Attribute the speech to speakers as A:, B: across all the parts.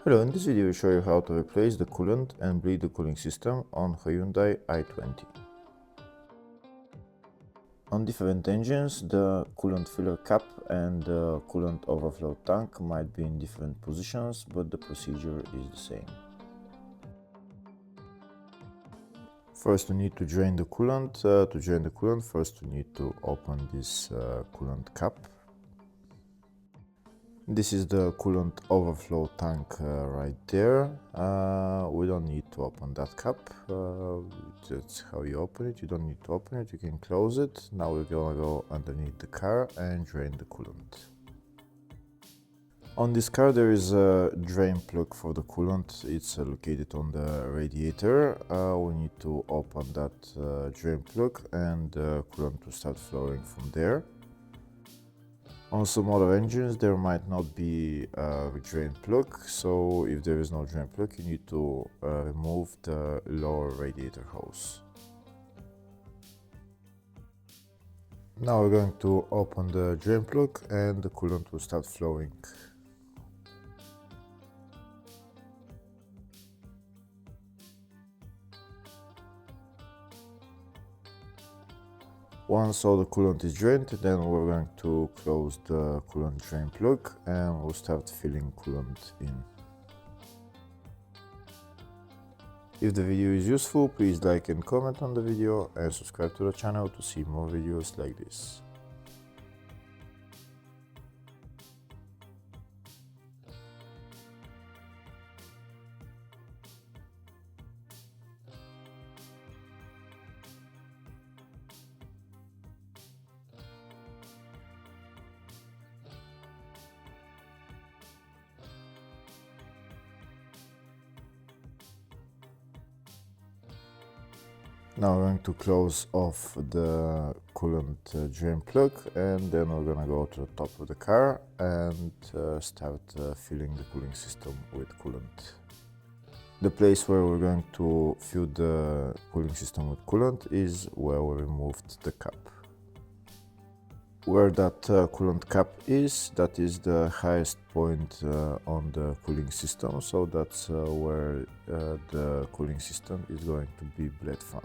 A: Hello, in this video I show you how to replace the coolant and bleed the cooling system on Hyundai i20. On different engines, the coolant filler cap and the coolant overflow tank might be in different positions, but the procedure is the same. First we need to drain the coolant. To drain the coolant, first we need to open this coolant cap. This is the coolant overflow tank right there. We don't need to open that cap. That's how you open it. You don't need to open it. You can close it. Now we're gonna go underneath the car and drain the coolant. On this car there is a drain plug for the coolant. It's located on the radiator. We need to open that drain plug and the coolant will start flowing from there. On some other engines there might not be a drain plug, so if there is no drain plug you need to remove the lower radiator hose. Now we're going to open the drain plug and the coolant will start flowing. Once all the coolant is drained, then we're going to close the coolant drain plug and we'll start filling coolant in. If the video is useful, please like and comment on the video and subscribe to the channel to see more videos like this. Now we're going to close off the coolant drain plug and then we're gonna go to the top of the car and start filling the cooling system with coolant. The place where we're going to fill the cooling system with coolant is where we removed the cap. Where that coolant cap is, that is the highest point on the cooling system, so that's where the cooling system is going to be bled from.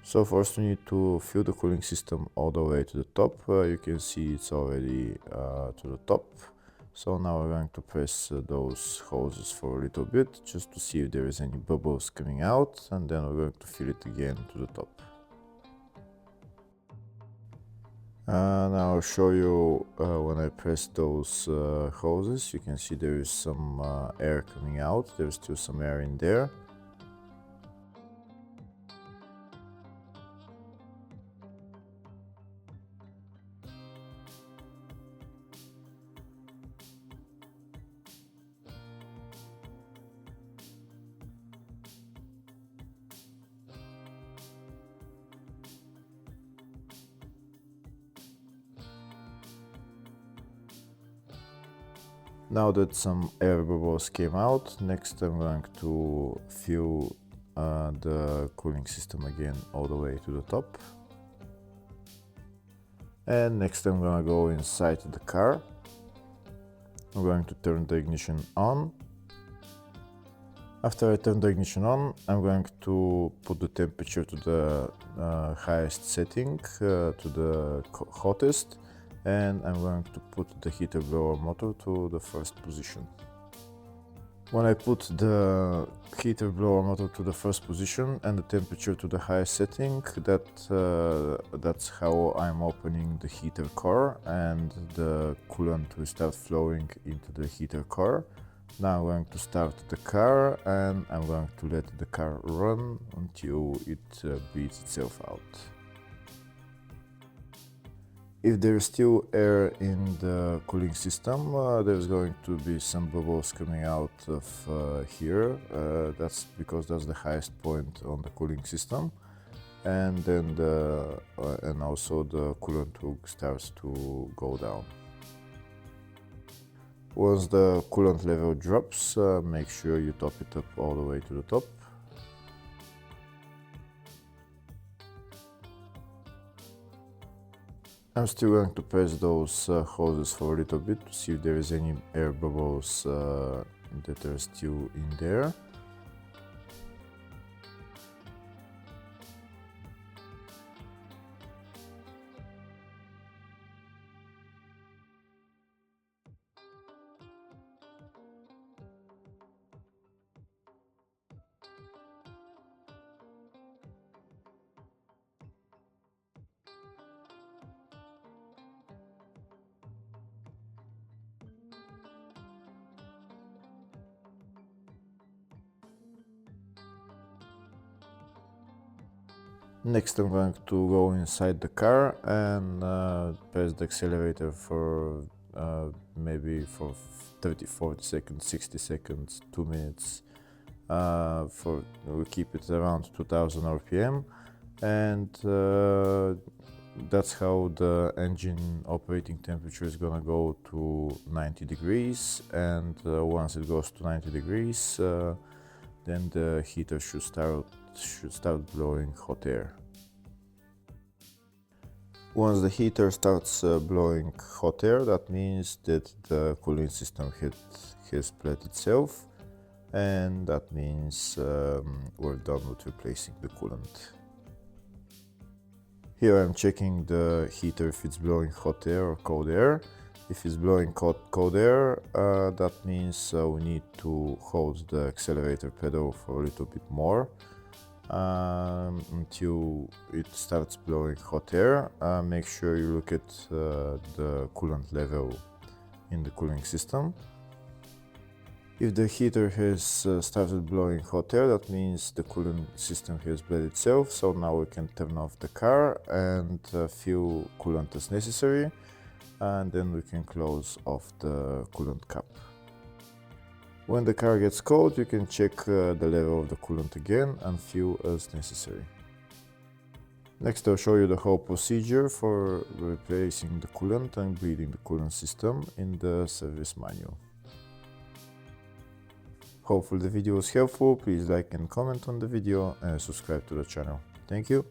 A: So first we need to fill the cooling system all the way to the top. You can see it's already to the top. So now we're going to press those hoses for a little bit just to see if there is any bubbles coming out, and then we're going to fill it again to the top. Now I'll show you when I press those hoses, you can see there is some air coming out. There's still some air in there. Now that some air bubbles came out, next I'm going to fill the cooling system again all the way to the top. And next I'm going to go inside the car. I'm going to turn the ignition on. After I turn the ignition on, I'm going to put the temperature to the highest setting, to the hottest. And I'm going to put the heater blower motor to the first position. When I put the heater blower motor to the first position and the temperature to the highest setting, that's how I'm opening the heater core and the coolant will start flowing into the heater core. Now I'm going to start the car and I'm going to let the car run until it bleeds itself out. If there's still air in the cooling system, there's going to be some bubbles coming out of here. That's because that's the highest point on the cooling system, and then and also the coolant starts to go down. Once the coolant level drops, make sure you top it up all the way to the top. I'm still going to press those hoses for a little bit to see if there is any air bubbles that are still in there. Next I'm going to go inside the car and press the accelerator for maybe for 30, 40 seconds, 60 seconds, 2 minutes. We keep it around 2000 RPM, and that's how the engine operating temperature is gonna go to 90 degrees, and once it goes to 90 degrees then the heater should start blowing hot air. Once the heater starts blowing hot air, that means that the cooling system has bled itself, and that means we're done with replacing the coolant. Here I'm checking the heater if it's blowing hot air or cold air. If it's blowing cold air, that means we need to hold the accelerator pedal for a little bit more until it starts blowing hot air. Make sure you look at the coolant level in the cooling system. If the heater has started blowing hot air, that means the cooling system has bled itself, so now we can turn off the car and fill coolant as necessary, and then we can close off the coolant cap. When the car gets cold, you can check the level of the coolant again and fill as necessary. Next, I'll show you the whole procedure for replacing the coolant and bleeding the coolant system in the service manual. Hopefully the video was helpful. Please like and comment on the video and subscribe to the channel. Thank you.